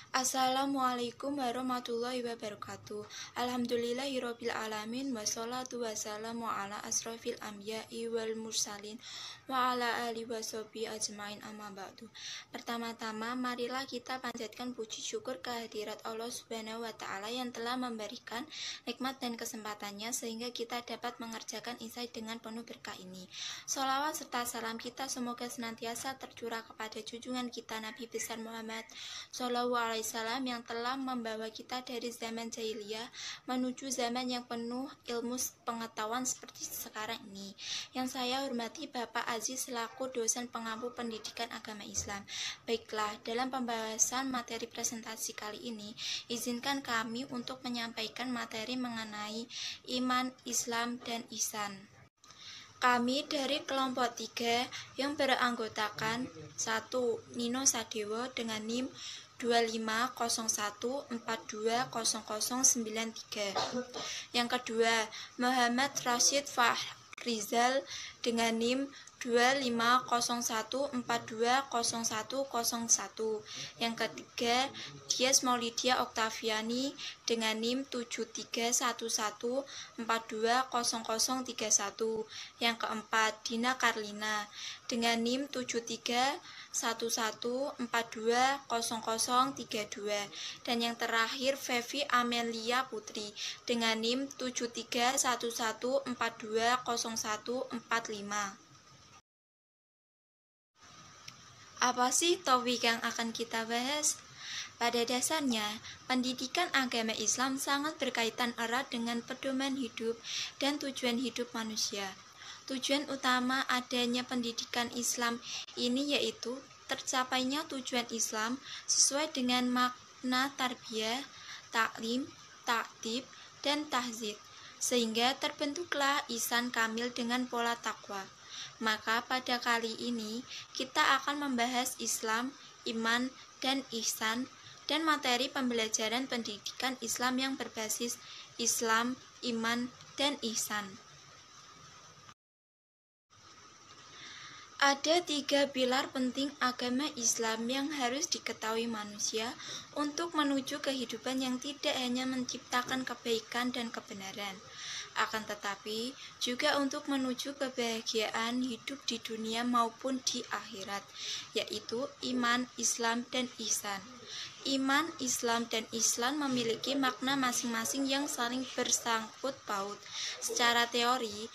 Assalamualaikum warahmatullahi wabarakatuh. Alhamdulillahirabbil alamin wassalatu wassalamu ala asrofil anbiya'i wal mursalin wa ala alihi washabihi ajmain amma ba'du. Pertama-tama marilah kita panjatkan puji syukur kehadirat Allah Subhanahu wa taala yang telah memberikan nikmat dan kesempatannya sehingga kita dapat mengerjakan insight dengan penuh berkah ini. Sholawat serta salam kita semoga senantiasa tercurah kepada junjungan kita Nabi besar Muhammad Shallallahu alaihi wasallam yang telah membawa kita dari zaman jahiliyah menuju zaman yang penuh ilmu pengetahuan seperti sekarang ini. Yang saya hormati Bapak Aziz selaku dosen pengampu pendidikan agama Islam. Baiklah, dalam pembahasan materi presentasi kali ini, izinkan kami untuk menyampaikan materi mengenai iman, Islam, dan ihsan. Kami dari kelompok 3 yang beranggotakan 1. Nino Sadewo dengan NIM 2501420093. Yang kedua, Muhammad Rashid Fahrizal dengan NIM 2501420101. Yang ketiga, Dias Maulidia Oktaviani dengan NIM 7311420031. Yang keempat, Dina Karlina dengan NIM 7311420032. Dan yang terakhir, Fevi Amelia Putri dengan NIM 7311420145. Apa sih topik yang akan kita bahas? Pada dasarnya, pendidikan agama Islam sangat berkaitan erat dengan pedoman hidup dan tujuan hidup manusia. Tujuan utama adanya pendidikan Islam ini yaitu tercapainya tujuan Islam sesuai dengan makna tarbiyah, taklim, ta'dib, dan tahzib, sehingga terbentuklah ihsan kamil dengan pola takwa. Maka pada kali ini kita akan membahas Islam, iman, dan ihsan dan materi pembelajaran pendidikan Islam yang berbasis Islam, iman, dan ihsan. Ada 3 pilar penting agama Islam yang harus diketahui manusia untuk menuju kehidupan yang tidak hanya menciptakan kebaikan dan kebenaran, akan tetapi juga untuk menuju kebahagiaan hidup di dunia maupun di akhirat, yaitu iman, Islam, dan ihsan. Iman, Islam, dan ihsan memiliki makna masing-masing yang saling bersangkut paut. Secara teori,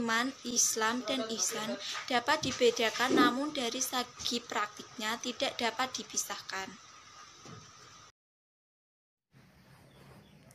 iman, Islam, dan ihsan dapat dibedakan, namun dari segi praktiknya tidak dapat dipisahkan.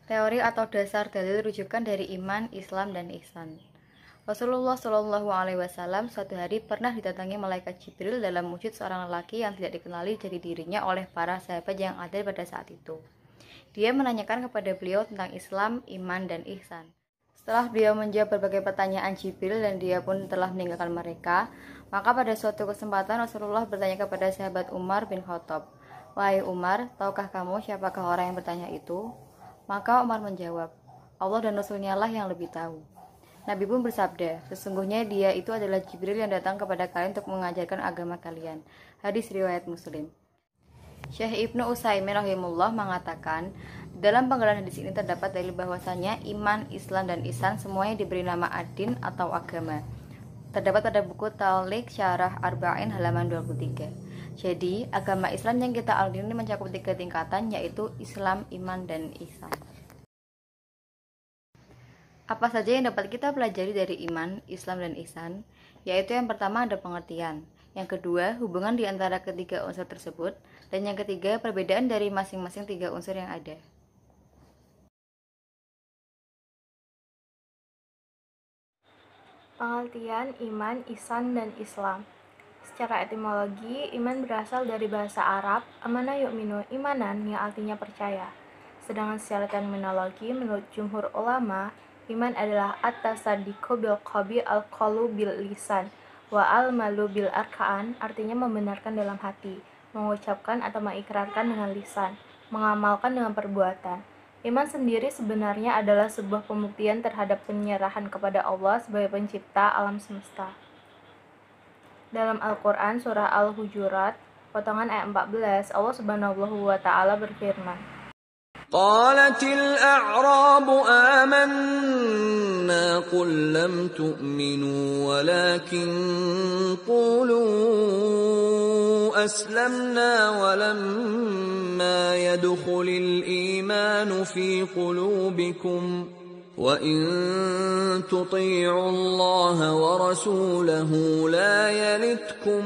Teori atau dasar dalil rujukan dari iman, Islam, dan ihsan. Rasulullah Shallallahu alaihi wasallam suatu hari pernah didatangi malaikat Jibril dalam wujud seorang lelaki yang tidak dikenali dari dirinya oleh para sahabat yang ada pada saat itu. Dia menanyakan kepada beliau tentang Islam, iman, dan ihsan. Setelah beliau menjawab berbagai pertanyaan Jibril dan dia pun telah meninggalkan mereka, maka pada suatu kesempatan Rasulullah bertanya kepada sahabat Umar bin Khattab, "Wahai Umar, tahukah kamu siapakah orang yang bertanya itu?" Maka Umar menjawab, "Allah dan Rasulnya lah yang lebih tahu." Nabi pun bersabda, "Sesungguhnya dia itu adalah Jibril yang datang kepada kalian untuk mengajarkan agama kalian." Hadis riwayat Muslim. Syekh Ibnu Utsaimin rahimahullah mengatakan, dalam penggalan hadis ini terdapat dalil bahwasanya iman, Islam, dan ihsan semuanya diberi nama ad-din atau agama. Terdapat pada buku Ta'liq Syarah Arba'in halaman 23. Jadi, agama Islam yang kita alami ini mencakup 3 tingkatan, yaitu Islam, iman, dan ihsan. Apa saja yang dapat kita pelajari dari iman, Islam, dan ihsan? Yaitu yang pertama ada pengertian, yang kedua hubungan di antara ketiga unsur tersebut, dan yang ketiga perbedaan dari masing-masing 3 unsur yang ada. Pengertian iman, ihsan, dan Islam. Secara etimologi, iman berasal dari bahasa Arab amana yu'minu imanan yang artinya percaya. Sedangkan secara terminologi, menurut jumhur ulama, iman adalah at-tasaddiqu bil qalbi al-qalu bil lisan wa al-malu bil arkaan, artinya membenarkan dalam hati, mengucapkan atau mengikrarkan dengan lisan, mengamalkan dengan perbuatan. Iman sendiri sebenarnya adalah sebuah pembuktian terhadap penyerahan kepada Allah sebagai pencipta alam semesta. Dalam Al-Quran, surah Al-Hujurat, Potongan ayat 14, Allah Subhanahu wa taala berfirman, قالت الأعراب آمنا قل لم تؤمنوا ولكن قولوا أسلمنا ولما يدخل الإيمان في قلوبكم وإن تطيعوا الله ورسوله لا يلتكم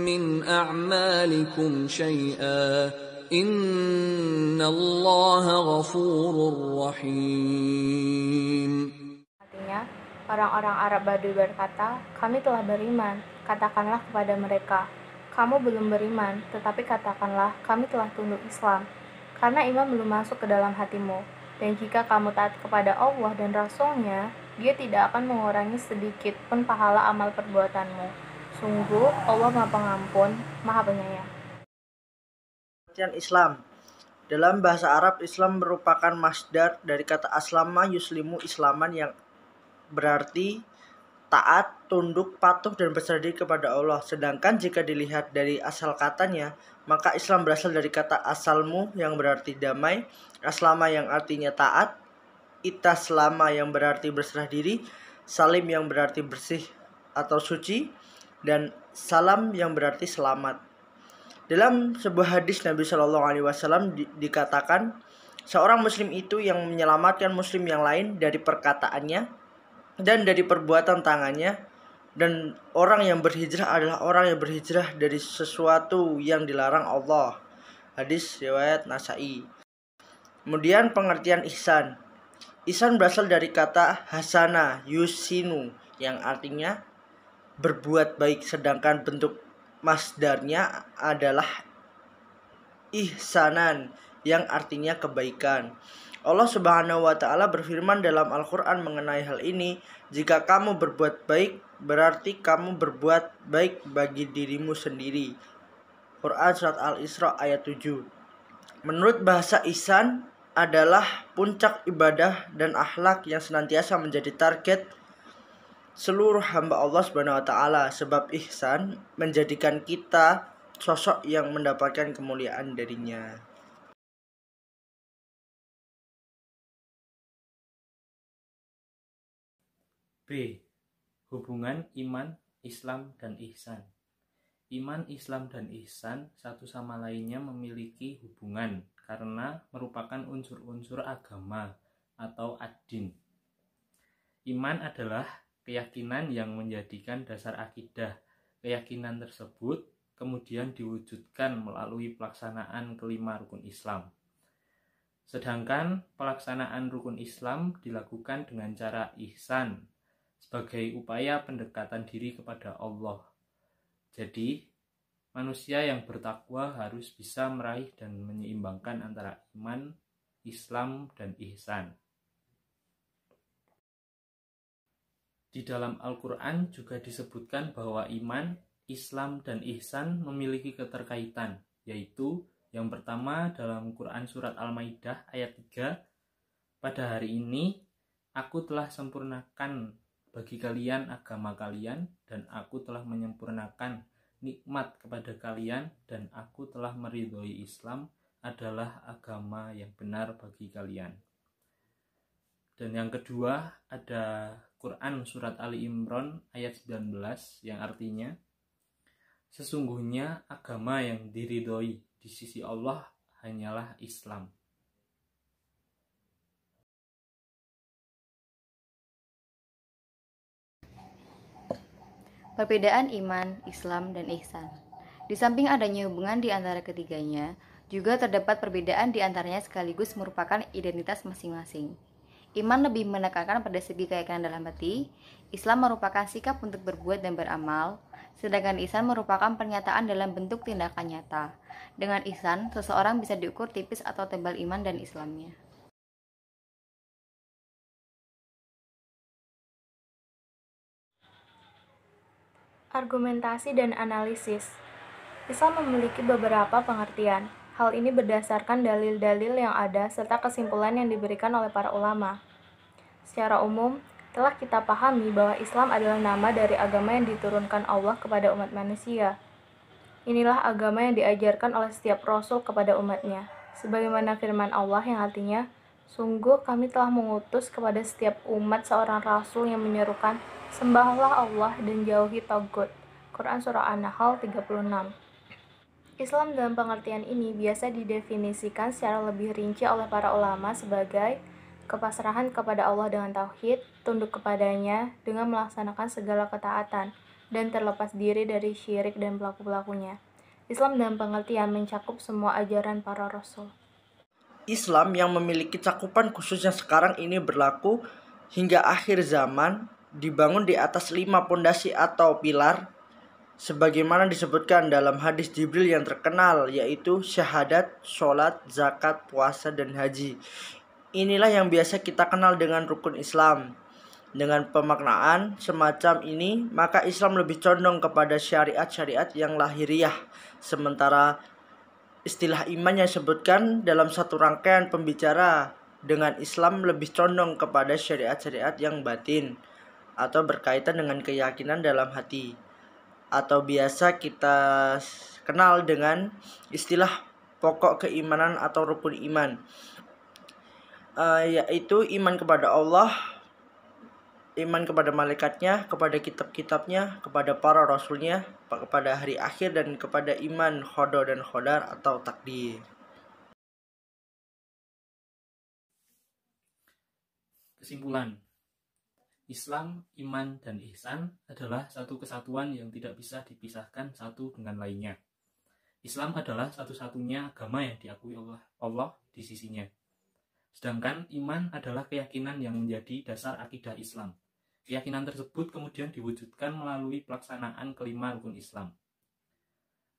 من أعمالكم شيئا Innallaha ghafurur rahim. artinya, orang-orang Arab Badui berkata, kami telah beriman. Katakanlah kepada mereka, kamu belum beriman, tetapi katakanlah, kami telah tunduk Islam. Karena iman belum masuk ke dalam hatimu. Dan jika kamu taat kepada Allah dan Rasul-Nya, Dia tidak akan mengurangi sedikit pun pahala amal perbuatanmu. Sungguh, Allah Maha Pengampun, Maha Penyayang. Pengertian Islam. Dalam bahasa Arab, Islam merupakan masdar dari kata aslama yuslimu islaman yang berarti taat, tunduk, patuh, dan berserah diri kepada Allah. Sedangkan jika dilihat dari asal katanya, maka Islam berasal dari kata asalmu yang berarti damai, aslama yang artinya taat, itaslama yang berarti berserah diri, salim yang berarti bersih atau suci, dan salam yang berarti selamat. Dalam sebuah hadis Nabi Shallallahu Alaihi Wasallam dikatakan, seorang Muslim itu yang menyelamatkan Muslim yang lain dari perkataannya dan dari perbuatan tangannya, dan orang yang berhijrah adalah orang yang berhijrah dari sesuatu yang dilarang Allah. Hadis riwayat Nasai. Kemudian pengertian ihsan. Ihsan berasal dari kata hasana yusinu yang artinya berbuat baik, sedangkan bentuk masdarnya adalah ihsanan yang artinya kebaikan. Allah Subhanahu wa taala berfirman dalam Al-Qur'an mengenai hal ini, jika kamu berbuat baik berarti kamu berbuat baik bagi dirimu sendiri. Quran surat Al-Isra ayat 7. Menurut bahasa ihsan adalah puncak ibadah dan akhlak yang senantiasa menjadi target seluruh hamba Allah Subhanahu wa taala, sebab ihsan menjadikan kita sosok yang mendapatkan kemuliaan darinya. B. Hubungan iman, Islam, dan ihsan. Iman, Islam, dan ihsan satu sama lainnya memiliki hubungan karena merupakan unsur-unsur agama atau ad-din. Iman adalah keyakinan yang menjadikan dasar akidah. Keyakinan tersebut kemudian diwujudkan melalui pelaksanaan kelima rukun Islam. Sedangkan pelaksanaan rukun Islam dilakukan dengan cara ihsan sebagai upaya pendekatan diri kepada Allah. Jadi, manusia yang bertakwa harus bisa meraih dan menyeimbangkan antara iman, Islam, dan ihsan. Di dalam Al-Quran juga disebutkan bahwa iman, Islam, dan ihsan memiliki keterkaitan, yaitu yang pertama dalam Quran Surat Al-Maidah ayat 3, pada hari ini aku telah sempurnakan bagi kalian agama kalian, dan aku telah menyempurnakan nikmat kepada kalian, dan aku telah meridhoi Islam adalah agama yang benar bagi kalian. Dan yang kedua ada Quran Surat Ali Imran ayat 19 yang artinya, sesungguhnya agama yang diridhoi di sisi Allah hanyalah Islam. Perbedaan iman, Islam, dan ihsan. Di samping adanya hubungan di antara ketiganya, juga terdapat perbedaan di antaranya sekaligus merupakan identitas masing-masing. Iman lebih menekankan pada segi keyakinan dalam hati, Islam merupakan sikap untuk berbuat dan beramal, sedangkan ihsan merupakan pernyataan dalam bentuk tindakan nyata. Dengan ihsan, seseorang bisa diukur tipis atau tebal iman dan Islamnya. Argumentasi dan analisis. Islam memiliki beberapa pengertian. Hal ini berdasarkan dalil-dalil yang ada serta kesimpulan yang diberikan oleh para ulama. Secara umum, telah kita pahami bahwa Islam adalah nama dari agama yang diturunkan Allah kepada umat manusia. Inilah agama yang diajarkan oleh setiap rasul kepada umatnya. Sebagaimana firman Allah yang artinya, sungguh kami telah mengutus kepada setiap umat seorang rasul yang menyerukan, sembahlah Allah dan jauhi tagut. Quran Surah An-Nahl 36. Islam dalam pengertian ini biasa didefinisikan secara lebih rinci oleh para ulama sebagai kepasrahan kepada Allah dengan tauhid, tunduk kepadanya dengan melaksanakan segala ketaatan, dan terlepas diri dari syirik dan pelaku-pelakunya. Islam dalam pengertian mencakup semua ajaran para rasul. Islam yang memiliki cakupan khusus yang sekarang ini berlaku hingga akhir zaman dibangun di atas 5 pondasi atau pilar sebagaimana disebutkan dalam hadis Jibril yang terkenal, yaitu syahadat, sholat, zakat, puasa, dan haji. Inilah yang biasa kita kenal dengan rukun Islam. Dengan pemaknaan semacam ini, maka Islam lebih condong kepada syariat-syariat yang lahiriah, sementara istilah iman yang disebutkan dalam satu rangkaian pembicara dengan Islam lebih condong kepada syariat-syariat yang batin atau berkaitan dengan keyakinan dalam hati, atau biasa kita kenal dengan istilah pokok keimanan atau rukun iman, yaitu iman kepada Allah, iman kepada malaikatnya, kepada kitab-kitabnya, kepada para rasulnya, kepada hari akhir, dan kepada iman qada dan qadar atau takdir. Kesimpulan, Islam, iman, dan ihsan adalah satu kesatuan yang tidak bisa dipisahkan satu dengan lainnya. Islam adalah satu-satunya agama yang diakui Allah di sisinya. Sedangkan iman adalah keyakinan yang menjadi dasar akidah Islam. Keyakinan tersebut kemudian diwujudkan melalui pelaksanaan kelima rukun Islam.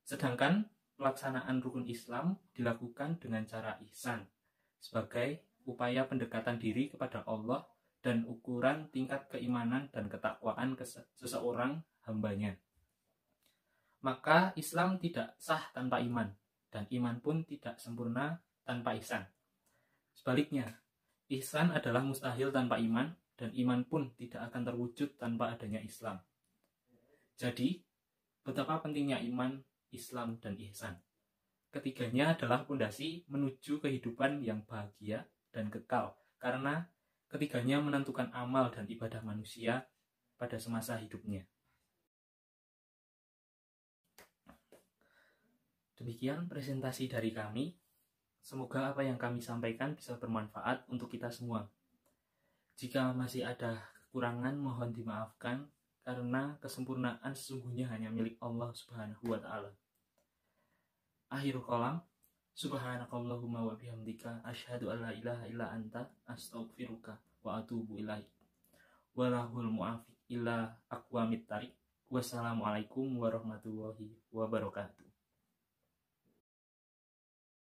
Sedangkan pelaksanaan rukun Islam dilakukan dengan cara ihsan sebagai upaya pendekatan diri kepada Allah dan ukuran tingkat keimanan dan ketakwaan seseorang hambanya. Maka Islam tidak sah tanpa iman, dan iman pun tidak sempurna tanpa ihsan. Sebaliknya, ihsan adalah mustahil tanpa iman, dan iman pun tidak akan terwujud tanpa adanya Islam. Jadi, betapa pentingnya iman, Islam, dan ihsan. Ketiganya adalah fondasi menuju kehidupan yang bahagia dan kekal, karena ketiganya menentukan amal dan ibadah manusia pada semasa hidupnya. Demikian presentasi dari kami. Semoga apa yang kami sampaikan bisa bermanfaat untuk kita semua. Jika masih ada kekurangan, mohon dimaafkan, karena kesempurnaan sesungguhnya hanya milik Allah Subhanahu wa Ta'ala. Akhirul kalam, subhanakallahumma wa bihamdika asyhadu an la ilaha illa anta astaghfiruka wa atubu ilaik. Walahul mu'afiq illa aqwamit thariq. Wassalamualaikum warahmatullahi wabarakatuh.